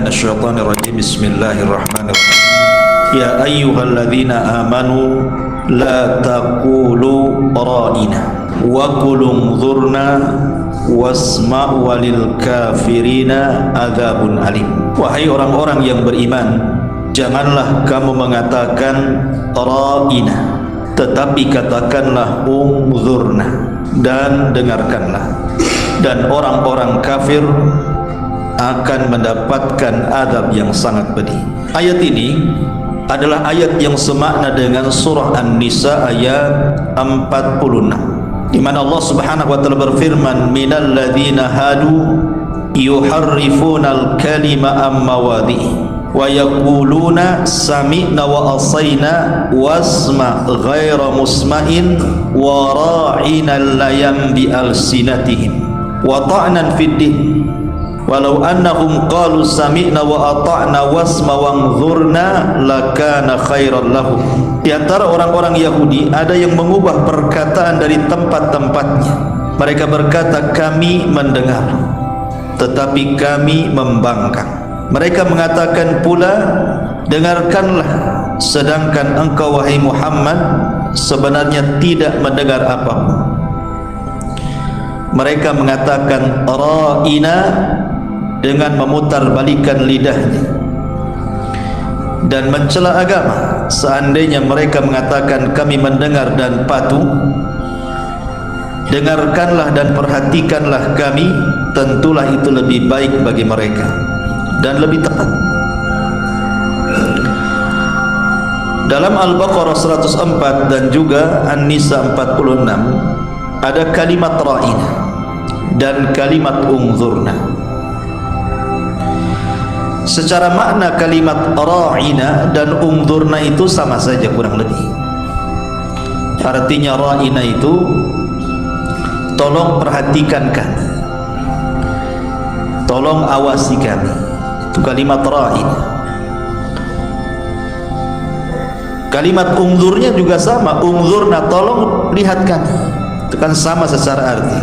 minasyaitonir rajim. Bismillahirrahmanirrahim. Ya ayyuhalladzina amanu la taqulu ra'ina wa qul unzurna wasma'u walil kafirina adzabun alim. Wahai orang-orang yang beriman, janganlah kamu mengatakan ra'ina, tetapi katakanlah unzurna, dan dengarkanlah. Dan orang-orang kafir akan mendapatkan azab yang sangat pedih. Ayat ini adalah ayat yang semakna dengan surah An-Nisa ayat 46, di mana Allah Subhanahu wa taala berfirman, minal ladzina hadu yuharrifunal kalima am mawadhi'i wa yaquluna sami'na wa asayna wasma ghaira musma'in wa ra'ina layam bi alsinatihim wa ta'nan fid din walau annahum qalu sami'na wa ata'na wasma wanzurna lakana khairan lahum. Di antara orang-orang Yahudi ada yang mengubah perkataan dari tempat-tempatnya. Mereka berkata, kami mendengar tetapi kami membangkang. Mereka mengatakan pula, dengarkanlah, sedangkan engkau wahai Muhammad sebenarnya tidak mendengar apapun. Mereka mengatakan ra'ina dengan memutarbalikkan lidahnya dan mencela agama. Seandainya mereka mengatakan kami mendengar dan patuh, dengarkanlah dan perhatikanlah kami, tentulah itu lebih baik bagi mereka dan lebih tepat. Dalam Al-Baqarah 104 dan juga An-Nisa 46 ada kalimat ra'ina dan kalimat unzurna. Secara makna kalimat ra'ina dan unzurna itu sama saja kurang lebih. Artinya ra'ina itu tolong perhatikan kami, tolong awasi kami. Itu kalimat ra'ina. Kalimat unzurnya juga sama, unzurna, tolong lihat kami. Itu kan sama secara arti.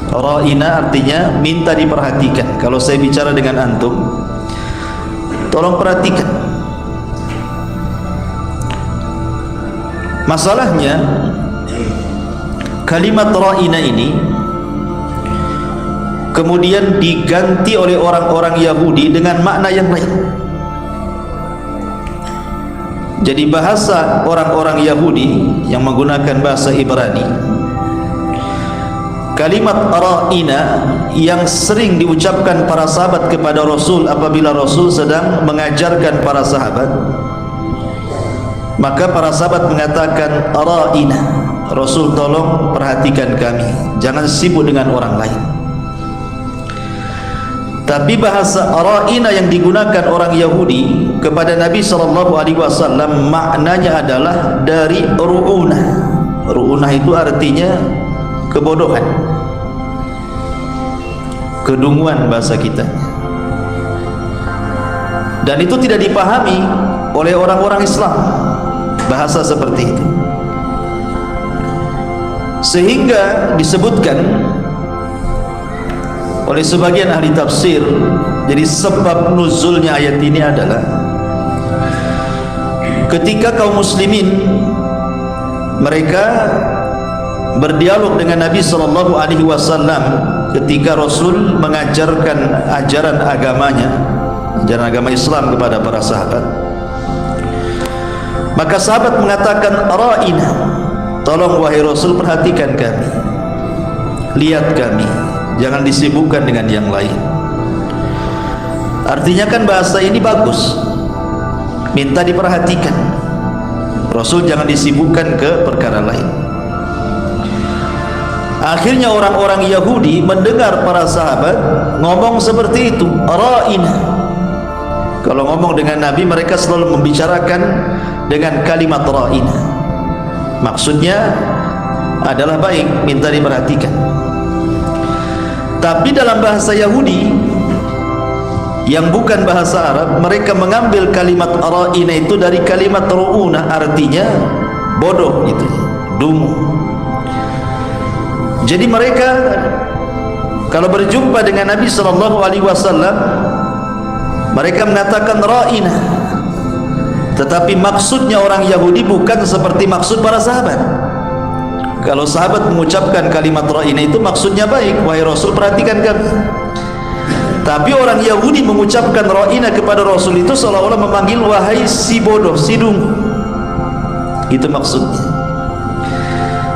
Ra'ina artinya minta diperhatikan. Kalau saya bicara dengan antum, tolong perhatikan. Masalahnya kalimat ra'ina ini kemudian diganti oleh orang-orang Yahudi dengan makna yang lain. Jadi bahasa orang-orang Yahudi yang menggunakan bahasa Ibrani, kalimat ra'ina yang sering diucapkan para sahabat kepada Rasul apabila Rasul sedang mengajarkan para sahabat, maka para sahabat mengatakan ra'ina, Rasul tolong perhatikan kami, jangan sibuk dengan orang lain. Tapi bahasa ra'ina yang digunakan orang Yahudi kepada Nabi SAW maknanya adalah dari ru'unah. Ru'unah itu artinya kebodohan, kedunguan bahasa kita, dan itu tidak dipahami oleh orang-orang Islam bahasa seperti itu, sehingga disebutkan oleh sebagian ahli tafsir, jadi sebab nuzulnya ayat ini adalah ketika kaum muslimin mereka berdialog dengan Nabi SAW ketika Rasul mengajarkan ajaran agamanya, ajaran agama Islam kepada para sahabat. Maka sahabat mengatakan ra'ina, tolong wahai Rasul perhatikan kami, lihat kami, jangan disibukkan dengan yang lain. Artinya kan bahasa ini bagus, minta diperhatikan, Rasul jangan disibukkan ke perkara lain. Akhirnya orang-orang Yahudi mendengar para sahabat ngomong seperti itu, ra'ina. Kalau ngomong dengan Nabi, mereka selalu membicarakan dengan kalimat ra'ina. Maksudnya adalah baik, minta diperhatikan. Tapi dalam bahasa Yahudi yang bukan bahasa Arab, mereka mengambil kalimat ra'ina itu dari kalimat ru'una, artinya bodoh, itu dungu. Jadi mereka kalau berjumpa dengan Nabi SAW, mereka mengatakan ra'ina, tetapi maksudnya orang Yahudi bukan seperti maksud para sahabat. Kalau sahabat mengucapkan kalimat ra'ina itu maksudnya baik, wahai Rasul perhatikan kami. Tapi orang Yahudi mengucapkan ra'ina kepada Rasul itu seolah-olah memanggil wahai si bodoh, si dungu. Itu maksudnya.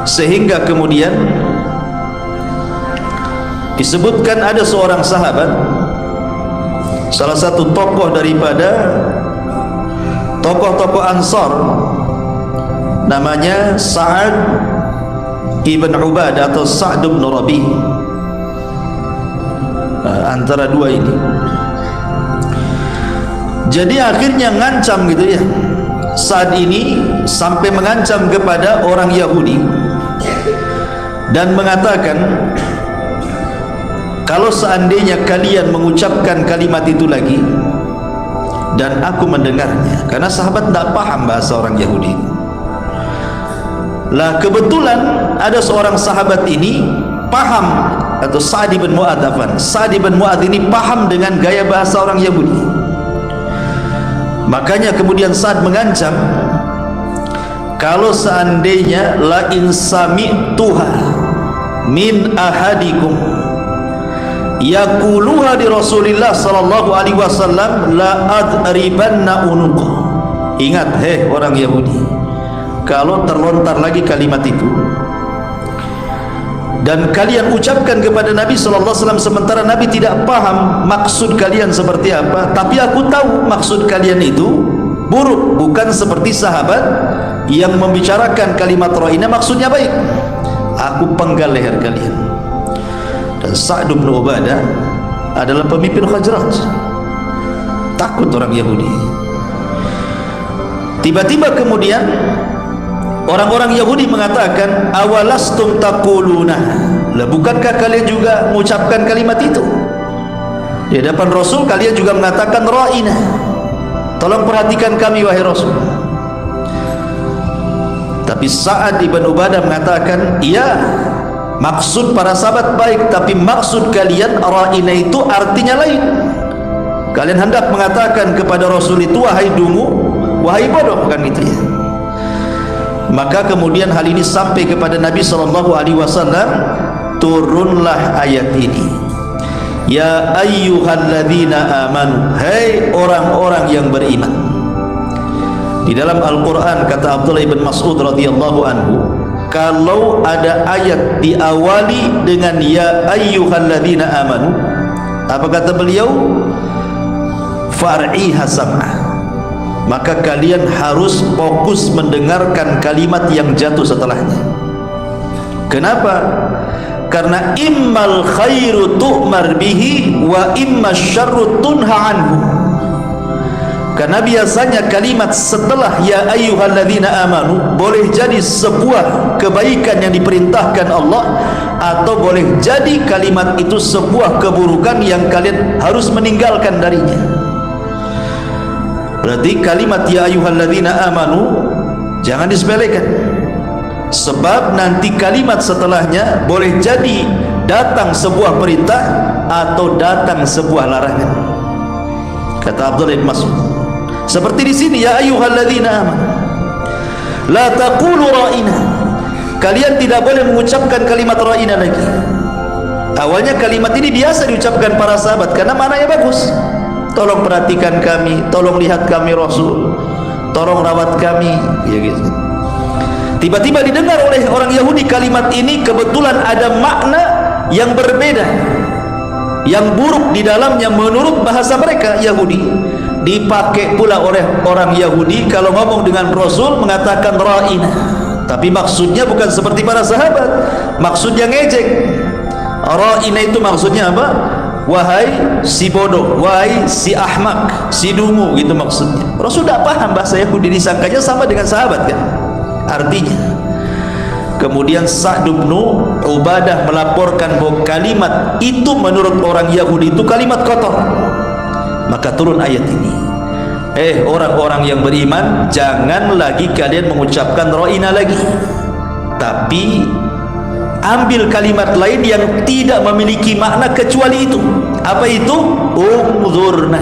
Sehingga kemudian disebutkan ada seorang sahabat, salah satu tokoh daripada tokoh-tokoh Ansar, namanya Sa'ad ibn Ubadah atau Sa'd ibn Rabi. Antara dua ini. Jadi akhirnya ngancam gitu ya. Sa'ad ini sampai mengancam kepada orang Yahudi dan mengatakan, kalau seandainya kalian mengucapkan kalimat itu lagi dan aku mendengarnya, karena sahabat tidak paham bahasa orang Yahudi. Lah kebetulan ada seorang sahabat ini paham, atau Sa'd bin Mu'adz, Sa'd bin Mu'adz ini paham dengan gaya bahasa orang Yahudi. Makanya kemudian Sa'd mengancam, kalau seandainya la in sami'tuha min ahadikum yaquluha di Rasulillah sallallahu alaihi wasallam la adribanna unuqa. Ingat orang Yahudi, kalau terlontar lagi kalimat itu dan kalian ucapkan kepada Nabi sallallahu alaihi wasallam sementara Nabi tidak paham maksud kalian seperti apa, tapi aku tahu maksud kalian itu buruk, bukan seperti sahabat yang membicarakan kalimat ra'ina maksudnya baik, aku penggal leher kalian. Dan Sa'd bin Ubadah adalah pemimpin Khazraj, takut orang Yahudi. Tiba-tiba kemudian orang-orang Yahudi mengatakan, awalastum taquluna, lah bukankah kalian juga mengucapkan kalimat itu di hadapan Rasul? Kalian juga mengatakan ra'ina, tolong perhatikan kami wahai Rasul. Tapi Sa'ad ibn Ubadah mengatakan, iya, maksud para sahabat baik, tapi maksud kalian ra'ina itu artinya lain. Kalian hendak mengatakan kepada Rasul itu wahai dungu, wahai bodoh, bukan gitu ya. Maka kemudian hal ini sampai kepada Nabi sallallahu alaihi wasallam, turunlah ayat ini, ya ayyuhalladzina amanu, hai orang-orang yang beriman. Di dalam Al-Quran kata Abdullah ibn Mas'ud radhiyallahu anhu, kalau ada ayat diawali dengan ya ayyuhalladzina amanu, apa kata beliau? Far'iha sam'ah, maka kalian harus fokus mendengarkan kalimat yang jatuh setelahnya. Kenapa? Karena immal khairu tu'mar bihi wa imma syarru tunha anhu. Karena biasanya kalimat setelah ya ayyuhalladzina amanu boleh jadi sebuah kebaikan yang diperintahkan Allah, atau boleh jadi kalimat itu sebuah keburukan yang kalian harus meninggalkan darinya. Berarti kalimat ya ayyuhalladzina amanu jangan disepelekan, sebab nanti kalimat setelahnya boleh jadi datang sebuah perintah atau datang sebuah larangan. Kata Abdullah bin Mas'ud, seperti di sini ya ayyuhalladzina amanu la taqulu ra'ina, kalian tidak boleh mengucapkan kalimat ra'ina lagi. Awalnya kalimat ini biasa diucapkan para sahabat karena maknanya bagus, tolong perhatikan kami, tolong lihat kami Rasul, tolong rawat kami, ya gitu. Tiba-tiba didengar oleh orang Yahudi kalimat ini kebetulan ada makna yang berbeda, yang buruk di dalamnya menurut bahasa mereka Yahudi. Dipakai pula oleh orang Yahudi kalau ngomong dengan Rasul mengatakan ra'ina, tapi maksudnya bukan seperti para sahabat, maksudnya ngejek. Ra'ina itu maksudnya apa? Wahai si bodoh, wahai si ahmak, si dungu, gitu maksudnya. Rasul tidak paham bahasa Yahudi, disangkanya sama dengan sahabat kan artinya. Kemudian Sa'd bin Ubadah melaporkan bahwa kalimat itu menurut orang Yahudi itu kalimat kotor. Maka turun ayat ini, orang-orang yang beriman, jangan lagi kalian mengucapkan ra'ina lagi, tapi ambil kalimat lain yang tidak memiliki makna kecuali itu. Apa itu? Unzurna,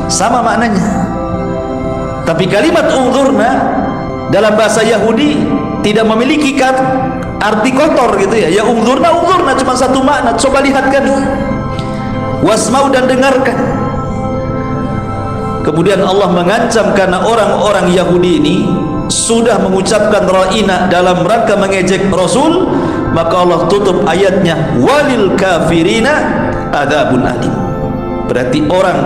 sama maknanya. Tapi kalimat unzurna dalam bahasa Yahudi tidak memiliki arti kotor gitu ya. Ya unzurna cuma satu makna, coba lihatkan, wasmau dan dengarkan. Kemudian Allah mengancam karena orang-orang Yahudi ini sudah mengucapkan ra'ina dalam rangka mengejek Rasul, maka Allah tutup ayatnya, walil kafirina adzabun alim. Berarti orang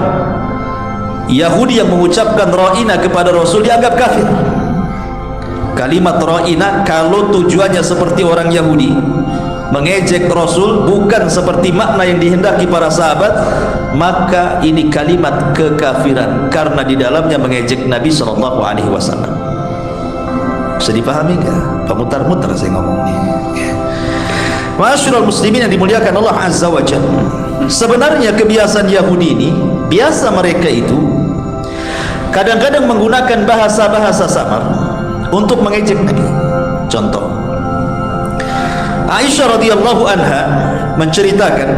Yahudi yang mengucapkan ra'ina kepada Rasul dianggap kafir. Kalimat ra'ina kalau tujuannya seperti orang Yahudi mengejek Rasul, bukan seperti makna yang dihendaki para sahabat, maka ini kalimat kekafiran karena di dalamnya mengejek Nabi SAW. Bisa dipahami enggak? Pemutar-mutar saya ngomong ini. Ma'asyiral muslimin yang dimuliakan Allah Azza wa Jalla, sebenarnya kebiasaan Yahudi ini, biasa mereka itu kadang-kadang menggunakan bahasa-bahasa samar untuk mengejek Nabi. Contoh, Aisyah radhiyallahu anha menceritakan,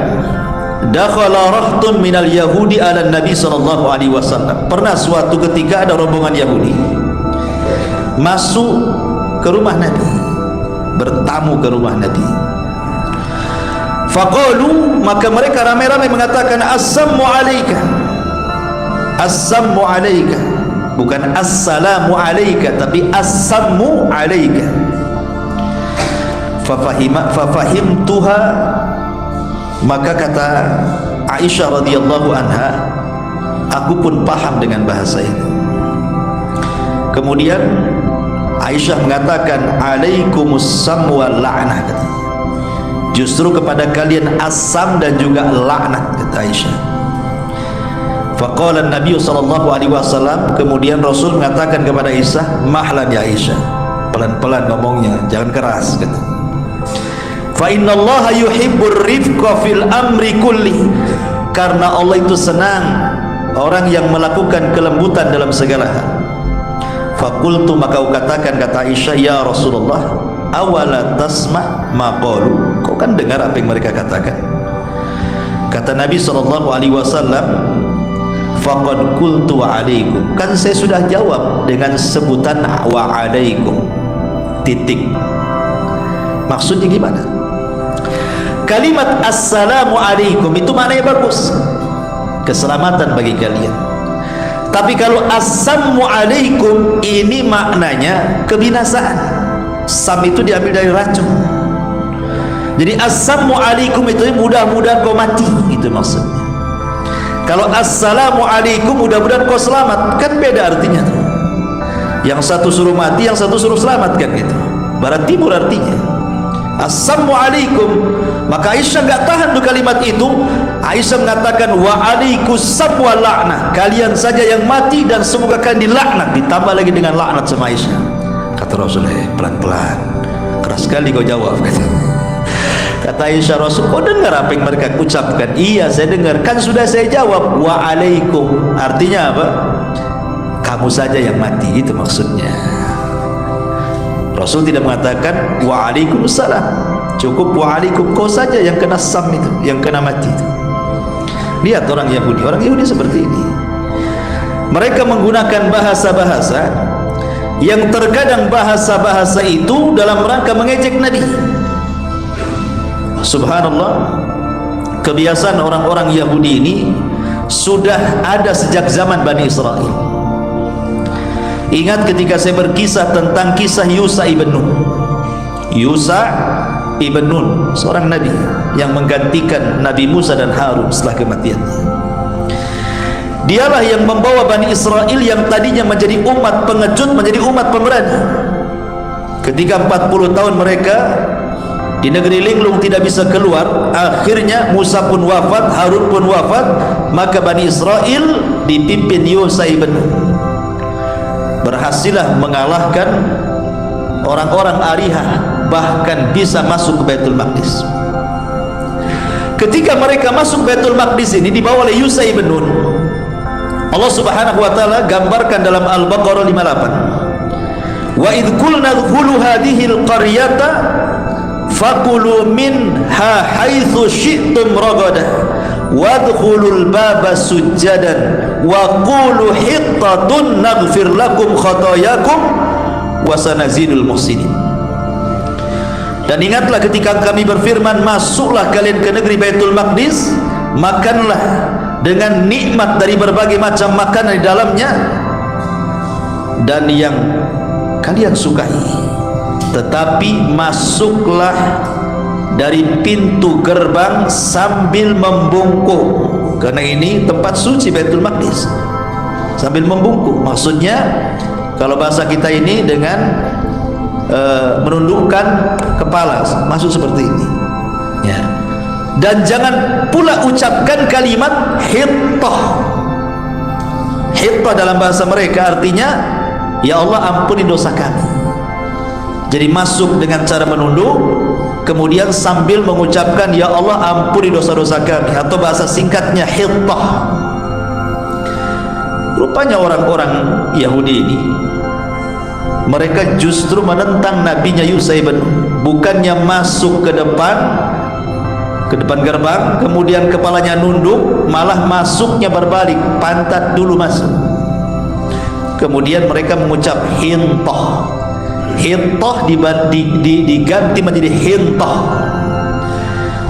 dakhala rahtun minal yahudi ala Nabi sallallahu alaihi wasallam. Pernah suatu ketika ada rombongan Yahudi masuk ke rumah Nabi, bertamu ke rumah Nabi. Faqalu, maka mereka ramai-ramai mengatakan, assalamu alayka, assalamu alayka, bukan assalamu alayka, tapi assalamu alayka. Fafahimtuha, maka kata Aisyah radhiyallahu anha, aku pun paham dengan bahasa itu. Kemudian Aisyah mengatakan, alaikumussalam wal la'nah, justru kepada kalian asam dan juga laknat, kata Aisyah. Faqala Nabi sallallahu alaihi wasallam, kemudian Rasul mengatakan kepada Aisyah, mahlan ya Aisyah, pelan-pelan ngomongnya, jangan keras, kata. Fa innallaha yuhibbur rifqa fil amri kulli, karena Allah itu senang orang yang melakukan kelembutan dalam segala hal. Faqultu, maka aku katakan, kata Aisyah, ya Rasulullah, awala tasma' ma qalu, kau kan dengar apa yang mereka katakan. Kata Nabi SAW, faqad qultu wa alaikum, kan saya sudah jawab dengan sebutan wa alaikum, titik. Maksudnya gimana? Kalimat assalamu alaikum itu maknanya bagus, keselamatan bagi kalian. Tapi kalau assalamu alaikum ini maknanya kebinasaan. Sam itu diambil dari racun. Jadi assalamu alaikum itu mudah-mudahan kau mati, itu maksudnya. Kalau assalamu alaikum mudah-mudahan kau selamat, kan beda artinya tuh. Yang satu suruh mati, yang satu suruh selamat, kan gitu. Barat timur artinya assalamu alaikum. Maka Aisyah enggak tahan tuh kalimat itu. Aisyah mengatakan, wa alaikussam wa la'nah, kalian saja yang mati dan semoga kalian dilaknat. Ditambah lagi dengan laknat sama Aisyah. Kata Rasulullah, pelan-pelan, keras sekali kau jawab, kata Aisyah. Rasul, kau dengar apa yang mereka ucapkan? Iya, saya dengar, kan sudah saya jawab wa alaikum, artinya apa? Kamu saja yang mati, itu maksudnya. Rasul tidak mengatakan wa alaikumussalam, cukup wa alaikum, kau saja yang kena sam itu, yang kena mati itu. Lihat orang Yahudi seperti ini. Mereka menggunakan bahasa-bahasa yang terkadang bahasa-bahasa itu dalam rangka mengejek Nabi. Subhanallah, kebiasaan orang-orang Yahudi ini sudah ada sejak zaman Bani Israel. Ingat ketika saya berkisah tentang kisah Yusa ibn Nun. Yusa ibn Nun, seorang nabi yang menggantikan Nabi Musa dan Harun setelah kematiannya. Dialah yang membawa Bani Israel yang tadinya menjadi umat pengejut menjadi umat pemberani. Ketika 40 tahun mereka di negeri linglung tidak bisa keluar, akhirnya Musa pun wafat, Harun pun wafat, maka Bani Israel dipimpin Yusa ibn Nun berhasillah mengalahkan orang-orang Arihah, bahkan bisa masuk ke Baitul Maqdis. Ketika mereka masuk Baitul Maqdis ini dibawa oleh Yusa ibn Nun, Allah Subhanahu wa taala gambarkan dalam Al-Baqarah 58, wa idh qulna dkhulu hadhihi al-qaryata faqulu minha haitsu syi'tum ragadah wadkhulul baba sujjadan wa qulu hittatun naghfir lakum khatayakum wa sanazidul muhsinin. Dan ingatlah ketika kami berfirman, masuklah kalian ke negeri Baitul Maqdis, makanlah dengan nikmat dari berbagai macam makanan di dalamnya dan yang kalian sukai, tetapi masuklah dari pintu gerbang sambil membungkuk, karena ini tempat suci Baitul Maqdis. Sambil membungkuk maksudnya kalau bahasa kita ini dengan menundukkan kepala, masuk seperti ini ya. Dan jangan pula ucapkan kalimat hittah. Hittah dalam bahasa mereka artinya ya Allah ampuni dosa kami. Jadi masuk dengan cara menunduk, kemudian sambil mengucapkan ya Allah ampuni dosa-dosa kami, atau bahasa singkatnya hittah. Rupanya orang-orang Yahudi ini mereka justru menentang nabinya Yusuf, bukannya masuk ke depan gerbang kemudian kepalanya nunduk, malah masuknya berbalik, pantat dulu masuk, kemudian mereka mengucap hintah. Hintah diganti menjadi hintah.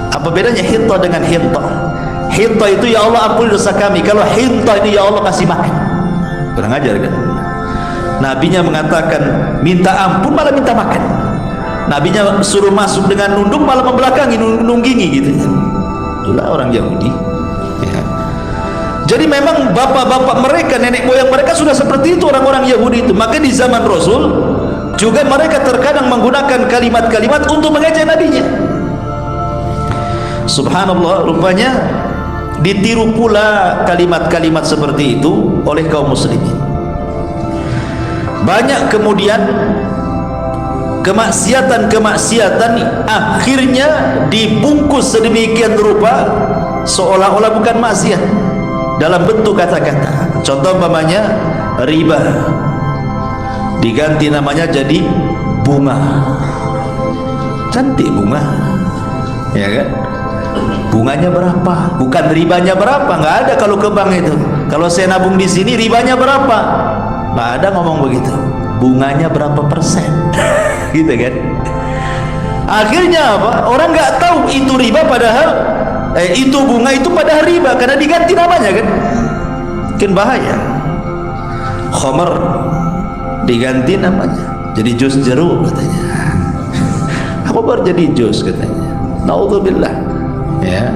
Apa bedanya hintah dengan hintah? Hintah itu ya Allah ampuni dosa kami, kalau hintah ini ya Allah kasih makan. Kurang ajar kan? Nabinya mengatakan minta ampun malah minta makan. Nabinya suruh masuk dengan nunduk malah membelakangi, nunggingi gitu. Itulah orang Yahudi ya. Jadi memang bapak-bapak mereka, nenek moyang mereka sudah seperti itu orang-orang Yahudi itu. Maka di zaman Rasul juga mereka terkadang menggunakan kalimat-kalimat untuk mengejek nabinya. Subhanallah, rupanya ditiru pula kalimat-kalimat seperti itu oleh kaum muslimin. Banyak kemudian kemaksiatan-kemaksiatan akhirnya dibungkus sedemikian rupa seolah-olah bukan maksiat dalam bentuk kata-kata. Contoh umpamanya riba diganti namanya jadi bunga. Cantik bunga ya kan? Bunganya berapa? Bukan ribanya berapa, nggak ada kalau ke bank itu. Kalau saya nabung di sini ribanya berapa? Nggak ada ngomong begitu. Bunganya berapa persen? Gitu kan? Akhirnya apa? Orang nggak tahu itu riba padahal itu bunga itu padahal riba karena diganti namanya kan? Mungkin bahaya. Khamar diganti namanya jadi jus jeruk katanya. Apa baru jadi jus katanya? Naudzubillah. Ya.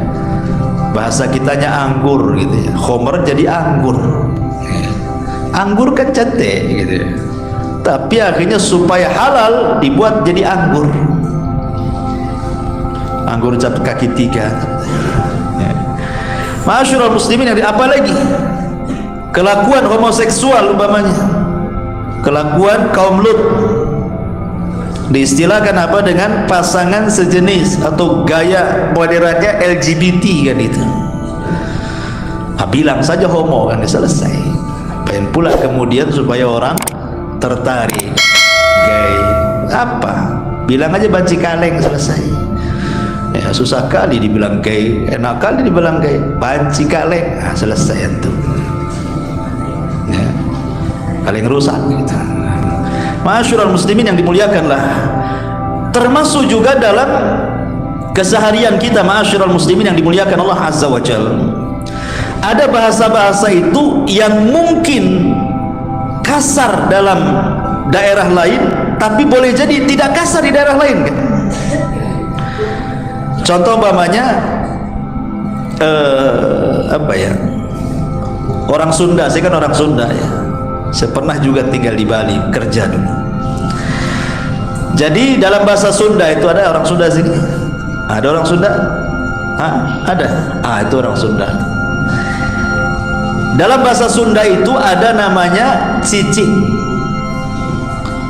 Bahasa kitanya anggur gitu ya. Khamar jadi anggur. Anggur kan cantik gitu ya. Tapi akhirnya supaya halal dibuat jadi anggur. Anggur cap kaki 3 ya. Ma'asyiral muslimin, apa lagi? Kelakuan homoseksual umpamanya, kelakuan kaum Lut diistilahkan apa dengan pasangan sejenis atau gaya moderatnya LGBT kan itu. Bilang saja homo kan selesai. Pengen pula kemudian supaya orang tertarik gay apa? Bilang aja banci kaleng selesai. Ya susah kali dibilang gay, enak kali dibilang gay, banci kaleng, nah, selesai itu. Ya, kaleng rusak gitu. Ma'asyiral muslimin yang dimuliakanlah, termasuk juga dalam keseharian kita ma'asyiral muslimin yang dimuliakan Allah Azza wa Jalla. Ada bahasa-bahasa itu yang mungkin kasar dalam daerah lain, tapi boleh jadi tidak kasar di daerah lain kan? Contoh umpamanya apa ya? Orang Sunda, saya kan orang Sunda ya. Saya pernah juga tinggal di Bali, kerja dulu. Jadi dalam bahasa Sunda itu ada orang Sunda sini. Ada orang Sunda? Ada. Itu orang Sunda. Dalam bahasa Sunda itu ada namanya cicing.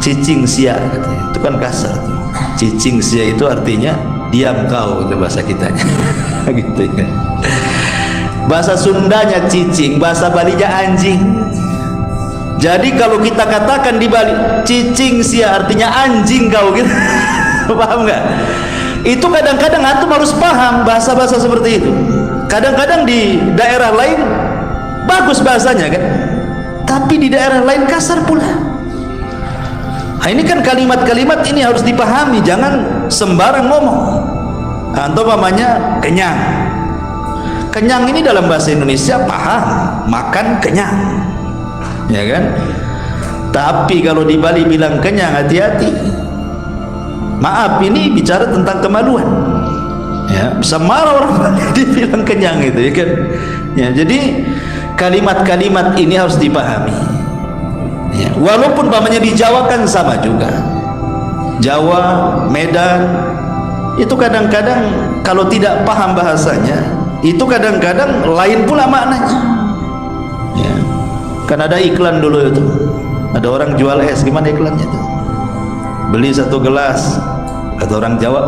Cicing sia katanya. Itu kan kasar. Cicing sia itu artinya diam kau, itu bahasa kitanya. Gitu ya. Bahasa Sundanya cicing, bahasa Balinya anjing. Jadi kalau kita katakan di Bali cicing sia artinya anjing kau gitu. Paham nggak? Itu kadang-kadang antum harus paham bahasa-bahasa seperti itu. Kadang-kadang di daerah lain bagus bahasanya kan, tapi di daerah lain kasar pula. Nah, ini kan kalimat-kalimat ini harus dipahami, jangan sembarang ngomong. Atau namanya kenyang. Kenyang ini dalam bahasa Indonesia paham, makan kenyang, ya kan? Tapi kalau di Bali bilang kenyang, hati-hati. Maaf, ini bicara tentang kemaluan. Ya, bisa marah orang Bali dibilang kenyang itu, ya kan? Ya, jadi kalimat-kalimat ini harus dipahami. Ya, walaupun namanya di Jawa kan sama juga. Jawa, Medan, itu kadang-kadang kalau tidak paham bahasanya, itu kadang-kadang lain pula maknanya. Ya, kan ada iklan dulu itu, ada orang jual es, gimana iklannya itu? Beli 1 gelas, kata orang Jawa,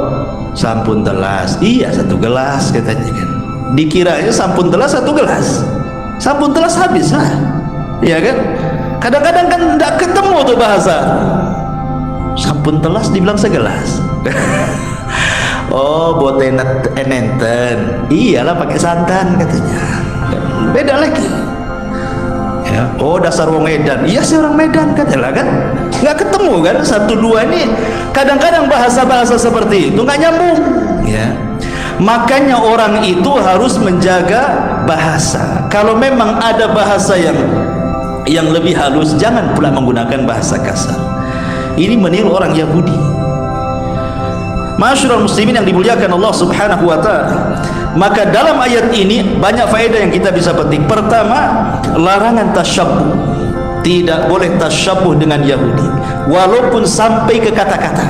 sampun telas. Iya, 1 gelas katanya kan. Dikiranya sampun telas 1 gelas, sampun telas habis lah, iya kan? Kadang-kadang kan tidak ketemu tuh bahasa. Sampun telas dibilang segelas. Oh, buat enenten. Iyalah pakai santan katanya. Beda lagi. Ya. Oh, dasar wong Medan. Iya sih orang Medan katanya kan. Nggak ketemu kan, 1-2 ini. Kadang-kadang bahasa-bahasa seperti itu nggak nyambung. Ya. Makanya orang itu harus menjaga bahasa. Kalau memang ada bahasa yang lebih halus, jangan pula menggunakan bahasa kasar. Ini meniru orang Yahudi. Masyarul muslimin yang dimuliakan Allah Subhanahu wa taala. Maka dalam ayat ini banyak faedah yang kita bisa petik. Pertama, larangan tasyabbuh. Tidak boleh tasyabbuh dengan Yahudi, walaupun sampai ke kata-kata.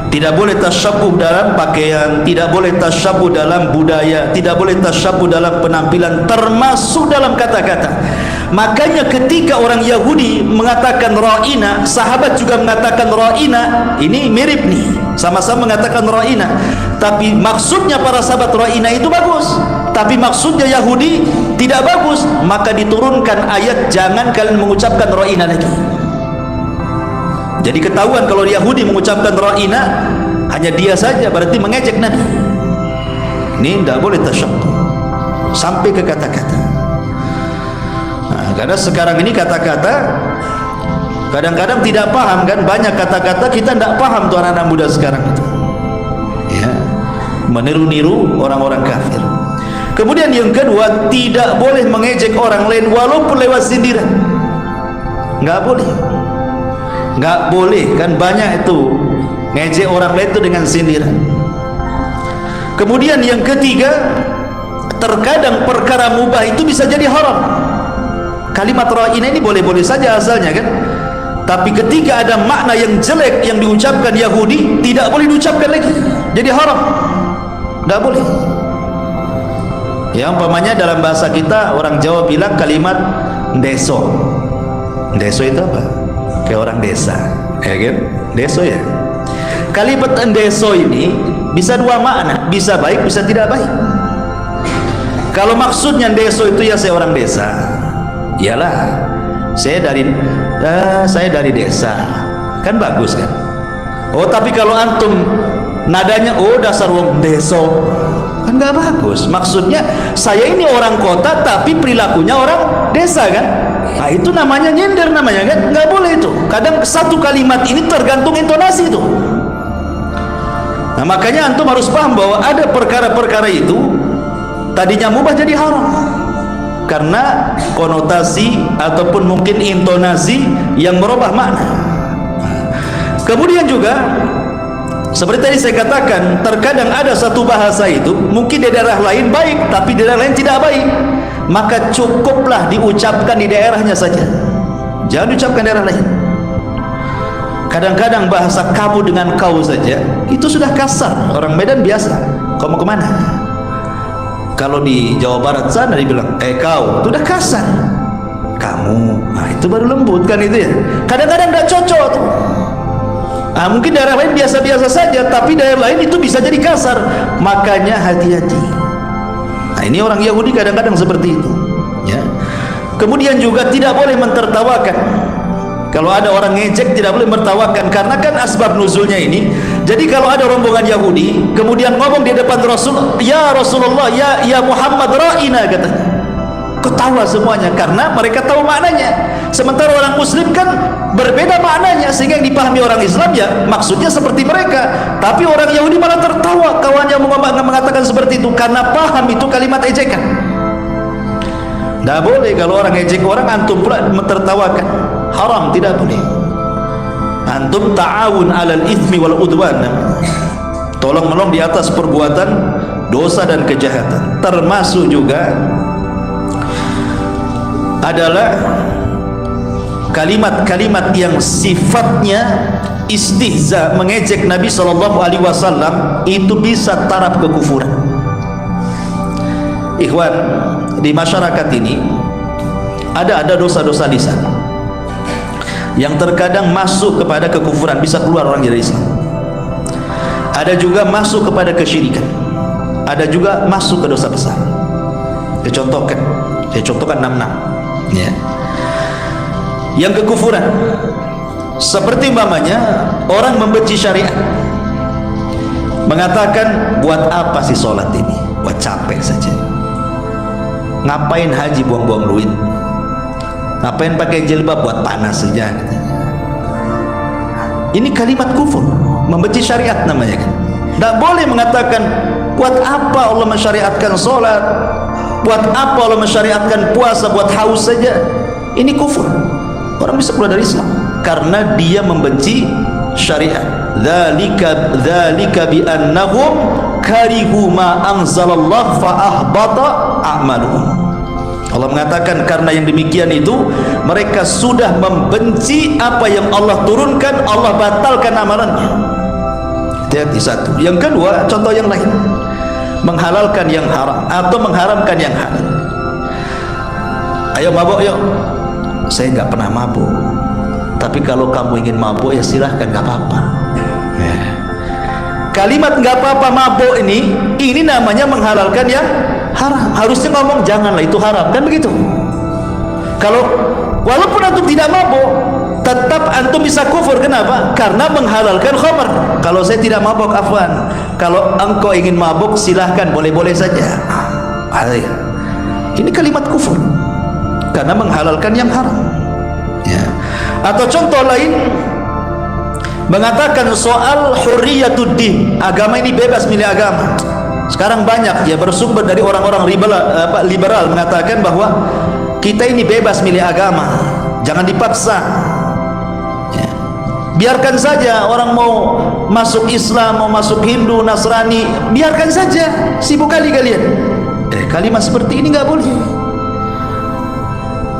Tidak boleh tasyabbuh dalam pakaian, tidak boleh tasyabbuh dalam budaya, tidak boleh tasyabbuh dalam penampilan, termasuk dalam kata-kata. Makanya ketika orang Yahudi mengatakan ra'ina, sahabat juga mengatakan ra'ina. Ini mirip nih, sama-sama mengatakan ra'ina, tapi maksudnya para sahabat ra'ina itu bagus, tapi maksudnya Yahudi tidak bagus. Maka diturunkan ayat, jangan kalian mengucapkan ra'ina lagi. Jadi ketahuan kalau Yahudi mengucapkan ra'ina, hanya dia saja, berarti mengejek Nabi. Ini tidak boleh tasyabbuh sampai ke kata-kata. Nah, karena sekarang ini kata-kata kadang-kadang tidak paham kan, banyak kata-kata kita tidak paham tuh anak-anak muda sekarang itu. Ya, meniru-niru orang-orang kafir. Kemudian yang kedua, tidak boleh mengejek orang lain walaupun lewat sindiran. Nggak boleh. Nggak boleh, kan banyak itu ngejek orang lain itu dengan sindiran. Kemudian yang ketiga, terkadang perkara mubah itu bisa jadi haram. Kalimat ra'ina ini boleh-boleh saja asalnya kan, tapi ketika ada makna yang jelek yang diucapkan Yahudi, tidak boleh diucapkan lagi, jadi haram, nggak boleh. Ya, umpamanya dalam bahasa kita orang Jawa bilang kalimat deso. Deso itu apa? Kayak orang desa, ya kan? Deso ya. Kalimat deso ini bisa 2 makna, bisa baik, bisa tidak baik. Kalau maksudnya deso itu ya saya orang desa, iyalah saya dari desa, kan bagus kan? Oh, tapi kalau antum nadanya, oh dasar wong deso, kan nggak bagus. Maksudnya saya ini orang kota tapi perilakunya orang desa kan? Nah, itu namanya nyindir namanya kan? Nggak boleh itu. Kadang satu kalimat ini tergantung intonasi itu. Nah, makanya antum harus paham bahwa ada perkara-perkara itu tadinya mubah jadi haram karena konotasi ataupun mungkin intonasi yang merubah makna. Kemudian juga seperti tadi saya katakan, terkadang ada satu bahasa itu mungkin di daerah lain baik, tapi di daerah lain tidak baik. Maka cukuplah diucapkan di daerahnya saja, jangan diucapkan di daerah lain. Kadang-kadang bahasa kamu dengan kau saja itu sudah kasar. Orang Medan biasa, kau mau kemana? Kalau di Jawa Barat sana dibilang kau, itu udah kasar. Kamu, nah itu baru lembut kan itu ya. Kadang-kadang nggak cocok tuh. Nah, mungkin daerah lain biasa-biasa saja, tapi daerah lain itu bisa jadi kasar. Makanya hati-hati. Nah, ini orang Yahudi kadang-kadang seperti itu. Ya. Kemudian juga tidak boleh mentertawakan. Kalau ada orang ngejek tidak boleh mentertawakan, karena kan asbab nuzulnya ini. Jadi kalau ada rombongan Yahudi kemudian ngomong di depan Rasul, ya Rasulullah, ya Muhammad ra'ina, katanya. ketawa semuanya karena mereka tahu maknanya. Sementara orang muslim kan berbeda maknanya, sehingga yang dipahami orang Islam ya maksudnya seperti mereka, tapi orang Yahudi malah tertawa kawannya mengatakan seperti itu karena paham itu kalimat ejekan. Tidak boleh kalau orang ejek orang antum pula tertawakan, haram, tidak boleh. Antum ta'awun 'alal itsmi wal udwan, tolong menolong di atas perbuatan dosa dan kejahatan. Termasuk juga adalah kalimat-kalimat yang sifatnya istihza, mengejek Nabi SAW, itu bisa taraf kekufuran. Ikhwan, di masyarakat ini ada dosa-dosa lisan yang terkadang masuk kepada kekufuran, bisa keluar orang dari Islam. Ada juga masuk kepada kesyirikan, ada juga masuk ke dosa besar. Saya contohkan 6 ya. Yang kekufuran seperti umpamanya orang membenci syariat, mengatakan buat apa sih sholat ini, buat capek saja, ngapain haji buang-buang duit, ngapain pakai jilbab, buat panas saja. Ini kalimat kufur, membenci syariat namanya kan. Tidak boleh mengatakan buat apa Allah mensyariatkan sholat, buat apa Allah mensyariatkan puasa, buat haus saja. Ini kufur. Orang bisa keluar dari Islam karena dia membenci syariat. Dzalika bi annahum karihu ma anzalallah fa ahbata a'maluhum. Allah mengatakan karena yang demikian itu mereka sudah membenci apa yang Allah turunkan, Allah batalkan amalannya. Hati-hati satu. Yang kedua, contoh yang lain, menghalalkan yang haram atau mengharamkan yang halal. Ayo mabuk yuk. Saya nggak pernah mabuk, tapi kalau kamu ingin mabuk ya silahkan, nggak apa-apa. Kalimat nggak apa-apa mabuk ini namanya menghalalkan yang haram. Harusnya ngomong janganlah itu haram, kan begitu. Kalau walaupun antum tidak mabuk, tetap antum bisa kufur. Kenapa? Karena menghalalkan khamr. Kalau saya tidak mabuk, afwan, kalau engkau ingin mabuk silahkan, boleh-boleh saja. Ini kalimat kufur karena menghalalkan yang haram ya. Atau contoh lain, mengatakan soal hurriyatuddin, agama ini bebas milih agama. Sekarang banyak ya bersumber dari orang-orang liberal mengatakan bahwa kita ini bebas milih agama, jangan dipaksa ya. Biarkan saja orang mau masuk Islam, mau masuk Hindu, Nasrani, biarkan saja, sibuk kali kalian. Kalimat seperti ini nggak boleh.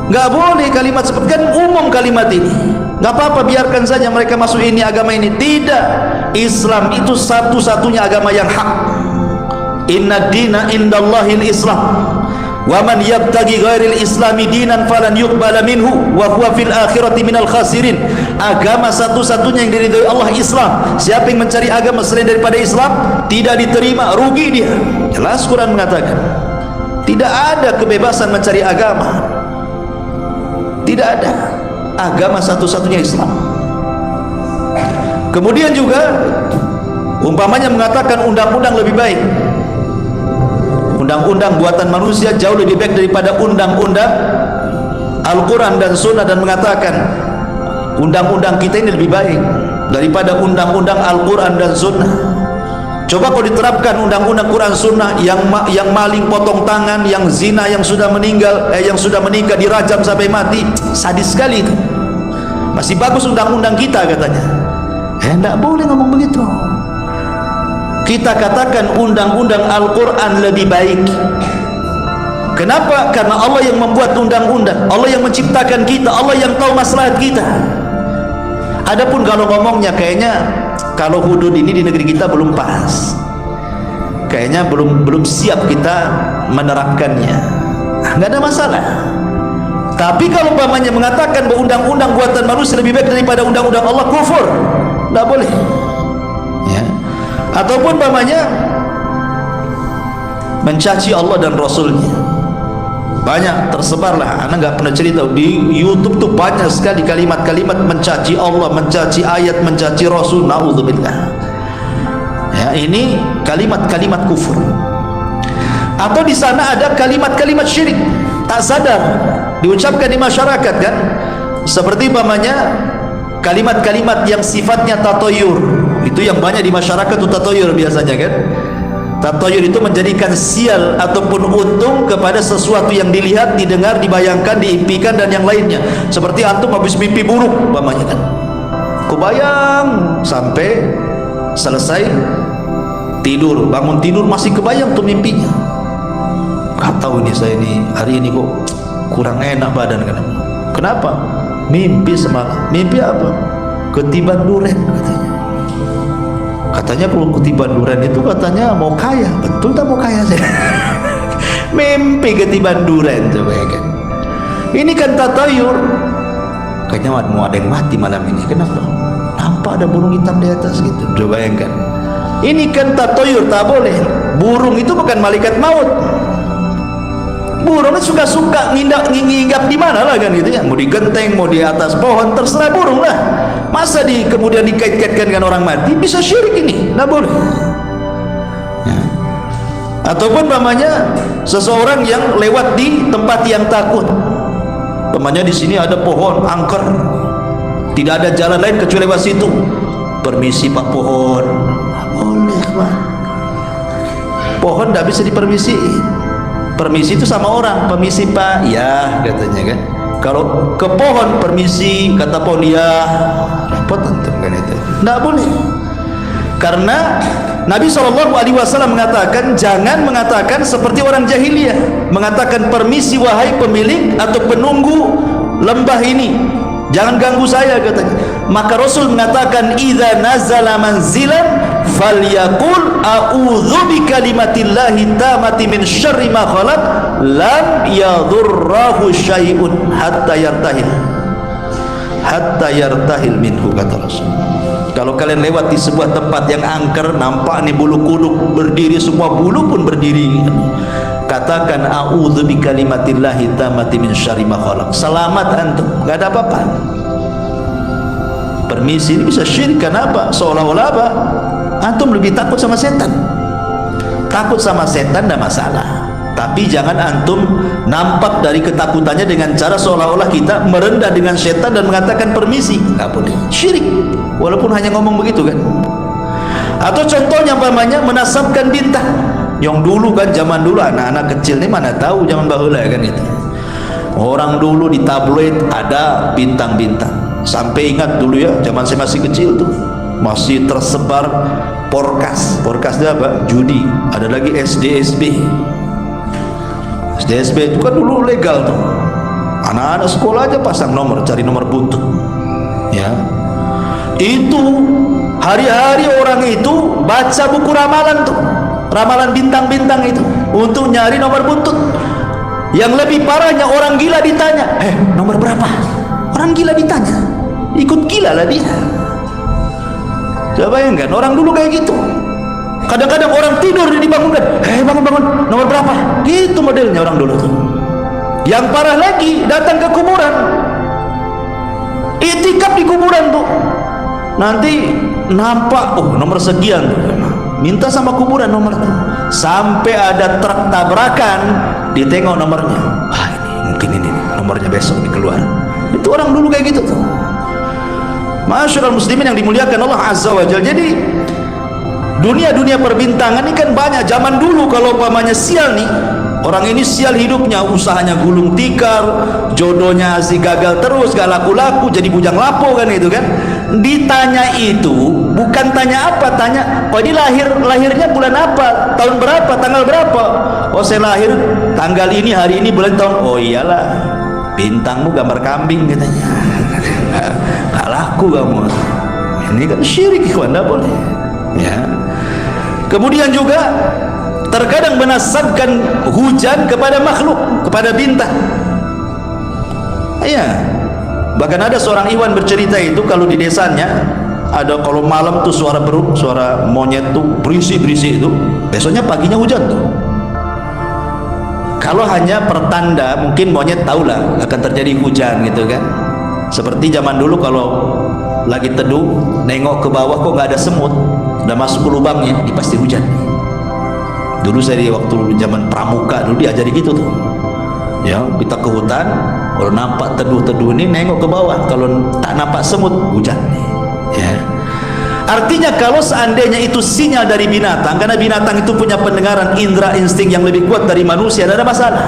Nggak boleh kalimat seperti, kan umum kalimat ini. Nggak apa-apa, biarkan saja mereka masuk ini agama ini. Tidak, Islam itu satu-satunya agama yang hak. Inna dina indallahil Islam, wa man yabtaghi ghairil islami dinan falan yuqbala minhu wa huwa fil akhirati minal khasirin. Agama satu-satunya yang diridhoi Allah Islam. Siapa yang mencari agama selain daripada Islam tidak diterima, rugi dia. Jelas Quran mengatakan tidak ada kebebasan mencari agama. Tidak ada, agama satu-satunya Islam. Kemudian juga umpamanya mengatakan undang-undang lebih baik, undang-undang buatan manusia jauh lebih baik daripada undang-undang Al-Quran dan Sunnah, dan mengatakan undang-undang kita ini lebih baik daripada undang-undang Al-Quran dan Sunnah. Coba kalau diterapkan undang-undang Quran Sunnah, yang maling potong tangan, yang zina yang sudah meninggal, yang sudah menikah dirajam sampai mati, sadis sekali itu. Masih bagus undang-undang kita katanya. Tidak boleh ngomong begitu. Kita katakan undang-undang Al-Quran lebih baik. Kenapa? Karena Allah yang membuat undang-undang, Allah yang menciptakan kita, Allah yang tahu maslahat kita. Adapun kalau ngomongnya kayaknya kalau hudud ini di negeri kita belum pas, kayaknya belum siap kita menerapkannya, nggak ada masalah. Tapi kalau umpamanya mengatakan bahwa undang-undang buatan manusia lebih baik daripada undang-undang Allah, kufur, nggak boleh ya. Ataupun umpamanya mencaci Allah dan Rasulnya, banyak tersebarlah, anak nggak pernah cerita di YouTube tuh banyak sekali kalimat-kalimat mencaci Allah, mencaci ayat, mencaci Rasul. Naudzubillah ya, ini kalimat-kalimat kufur. Atau di sana ada kalimat-kalimat syirik. tak sadar diucapkan di masyarakat kan, seperti umpamanya kalimat-kalimat yang sifatnya tatoyur, itu yang banyak di masyarakat itu tatoyur biasanya kan. Tatoyur itu menjadikan sial ataupun untung kepada sesuatu yang dilihat, didengar, dibayangkan, diimpikan dan yang lainnya. Seperti antum habis mimpi buruk umpamanya kan, kebayang sampai selesai tidur, bangun tidur masih kebayang tuh mimpinya. Gak tahu ini saya ini hari ini kok kurang enak badan kan. Kenapa? Mimpi semalam. Mimpi apa? Ketiban duren katanya. Katanya kalau ketiban duren itu katanya mau kaya. Betul tak mau kaya saya? Mimpi ketiban duren, coba ya kan. Ini kan tatayur. Kayaknya mau ada yang mati malam ini. Kenapa? Nampak ada burung hitam di atas gitu. Coba bayangkan. Ini kan tatayur, tak boleh. Burung itu bukan malaikat maut. Burung itu suka-suka nginggap di mana lah kan gitu ya. Mau di genteng, mau di atas pohon, terserah burung lah. Masa kemudian dikait-kaitkan dengan orang mati, bisa syirik ini, nggak boleh. Ya. Ataupun namanya seseorang yang lewat di tempat yang takut. Namanya di sini ada pohon angker, tidak ada jalan lain kecuali lewat situ. Permisi Pak pohon, boleh Pak. Pohon tidak bisa dipermisiin. Permisi itu sama orang, permisi Pak, ya katanya kan. Kalau ke pohon permisi, kata pohon ya, repot tentu kan itu. Tidak boleh. Karena Nabi SAW mengatakan jangan mengatakan seperti orang jahiliyah, mengatakan permisi wahai pemilik atau penunggu lembah ini, jangan ganggu saya katanya. Maka Rasul mengatakan idza nazala manzilan falyaqul a'udzu bikalimatillahi tammati min syarri ma khalaq lam yadurrahu syai'un hatta yartahil minhu, kata Rasul. Kalau kalian lewat di sebuah tempat yang angker, nampak nih bulu kuduk berdiri, semua bulu pun berdiri, katakan a'udzu bikalimatillahi tammati min syarri ma khalaq, selamat antum, enggak ada apa-apa. Permisi ini bisa syirik. Kenapa? Seolah-olah apa? Antum lebih takut sama setan. Takut sama setan tidak masalah, tapi jangan antum nampak dari ketakutannya dengan cara seolah-olah kita merendah dengan setan dan mengatakan permisi. Nggak boleh, syirik walaupun hanya ngomong begitu kan. Atau contohnya umpamanya menasabkan bintang. Yang dulu kan, zaman dulu anak-anak kecil ini mana tahu zaman bahula kan itu. Orang dulu di tabloid ada bintang-bintang. Sampai ingat dulu ya, zaman saya masih kecil tuh masih tersebar porkas. Porkas itu apa? Judi. Ada lagi SDSB. SDSB itu kan dulu legal tuh. Anak-anak sekolah aja pasang nomor, cari nomor buntut. Ya. Itu hari-hari orang itu baca buku ramalan tuh. Ramalan bintang-bintang itu untuk nyari nomor buntut. Yang lebih parahnya orang gila ditanya, nomor berapa? Orang gila ditanya, ikut gila lah dia. Coba bayangkan, orang dulu kayak gitu. Kadang-kadang orang tidur dibangunkan, bangun-bangun, nomor berapa? Gitu modelnya orang dulu tuh. Yang parah lagi, datang ke kuburan, itikaf di kuburan tuh. Nanti nampak, nomor sekian tuh. Minta sama kuburan nomor tuh. Sampai ada truk tabrakan, ditengok nomornya. Ini mungkin ini nomornya besok keluar. Itu orang dulu kayak gitu tuh. Masyaallah muslimin yang dimuliakan Allah Azza wa Jalla. Jadi dunia-dunia perbintangan ini kan banyak. Zaman dulu kalau umpamanya sial nih, orang ini sial hidupnya, usahanya gulung tikar, jodohnya asik gagal terus, gak laku-laku, jadi bujang lapo kan itu kan. Ditanya itu bukan tanya apa, tanya ini lahirnya bulan apa, tahun berapa, tanggal berapa. Oh saya lahir tanggal ini, hari ini, bulan, tahun. Oh iyalah, bintangmu gambar kambing katanya. Gak laku kamu. Ini kan syirik, ikhwan, tidak boleh ya. Kemudian juga terkadang menasabkan hujan kepada makhluk, kepada bintang. Iya. Bahkan ada seorang ikhwan bercerita itu kalau di desanya ada, kalau malam tuh suara burung, suara monyet tuh berisi-berisi itu, besoknya paginya hujan tuh. Kalau hanya pertanda, mungkin monyet tahulah akan terjadi hujan gitu kan. Seperti zaman dulu kalau lagi teduh, nengok ke bawah kok nggak ada semut, udah masuk ke lubangnya, ini pasti hujan. Dulu saya di waktu zaman pramuka dulu diajari gitu tuh. Ya, kita ke hutan, kalau nampak teduh-teduh ini nengok ke bawah, kalau tak nampak semut hujan. Ya. Artinya kalau seandainya itu sinyal dari binatang, karena binatang itu punya pendengaran indera insting yang lebih kuat dari manusia, tidak ada masalah.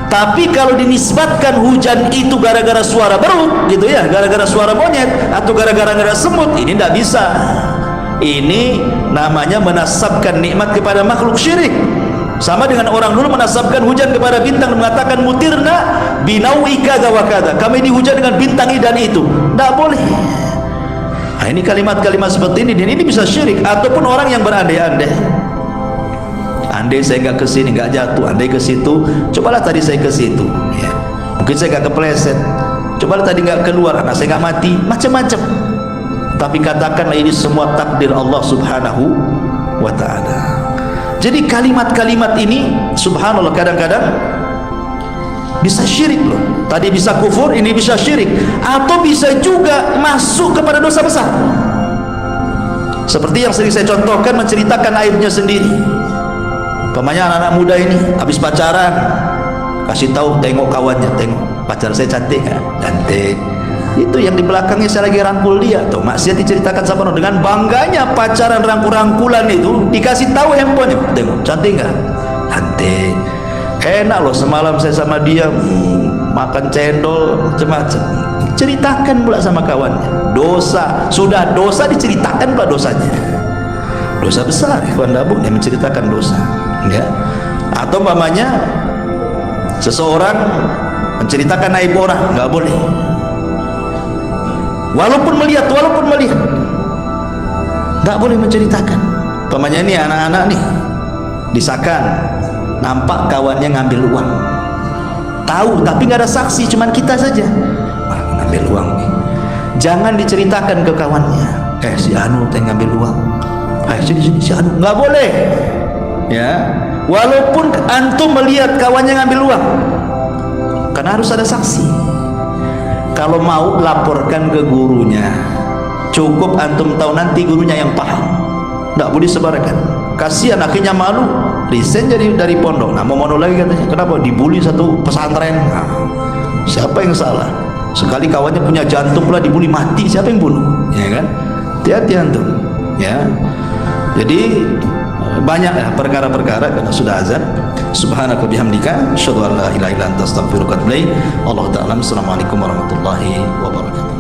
Tapi kalau dinisbatkan hujan itu gara-gara suara beruk gitu ya, gara-gara suara monyet atau gara-gara semut, ini tidak bisa. Ini namanya menasabkan nikmat kepada makhluk syirik. Sama dengan orang dulu menasabkan hujan kepada bintang dan mengatakan mutirna binaui kada wa kada, kami dihujan dengan bintang ini dan itu. Tidak boleh. Nah, ini kalimat-kalimat seperti ini, dan ini bisa syirik. Ataupun orang yang berandai-andai, andai saya nggak ke sini nggak jatuh, andai ke situ, cobalah tadi saya ke situ, ya. Mungkin saya nggak kepleset, cobalah tadi nggak keluar, anak saya nggak mati, macam-macam. Tapi katakanlah ini semua takdir Allah Subhanahu wa Ta'ala. Jadi kalimat-kalimat ini subhanallah kadang-kadang bisa syirik loh. Tadi bisa kufur, ini bisa syirik, atau bisa juga masuk kepada dosa besar. Seperti yang sering saya contohkan, menceritakan aibnya sendiri. Pemanya anak-anak muda ini habis pacaran, kasih tahu, tengok kawannya, tengok pacar saya cantik kan? Cantik. Itu yang di belakangnya saya lagi rangkul dia. Tuh maksiat diceritakan sama orang dengan bangganya, pacaran rangkul-rangkulan itu dikasih tahu handphonenya, tengok cantik nggak? Cantik. Enak loh semalam saya sama dia makan cendol macam-macam. Ceritakan pula sama kawannya. Dosa, sudah dosa diceritakan pula dosanya. Dosa besar, kawan Dabu yang menceritakan dosa. Ya. Atau umpamanya seseorang menceritakan aib orang, nggak boleh. Walaupun melihat, nggak boleh menceritakan. Umpamanya ini anak-anak nih disakan, nampak kawannya ngambil uang, tahu tapi nggak ada saksi, cuman kita saja. Wah, ngambil uang nih. Jangan diceritakan ke kawannya. Si Anu teh ngambil uang. Sini si Anu, nggak boleh. Ya, walaupun antum melihat kawannya ngambil uang, karena harus ada saksi. Kalau mau laporkan ke gurunya. Cukup antum tahu, nanti gurunya yang paham. Nggak boleh sebarkan. Kasihan akhirnya malu, resign jadi dari pondok. Nah, mau lagi katanya, kenapa dibully satu pesantren? Nah, siapa yang salah? Sekali kawannya punya jantung pula dibully mati, siapa yang bunuh? Ya kan? Hati-hati antum. Ya. Jadi banyak ya perkara-perkara karena sudah azan. Subhanaka bihamdika asyhadu an la ilaha illa anta astaghfiruka wa atubu ilaik. Allah ta'ala. Assalamualaikum warahmatullahi wabarakatuh.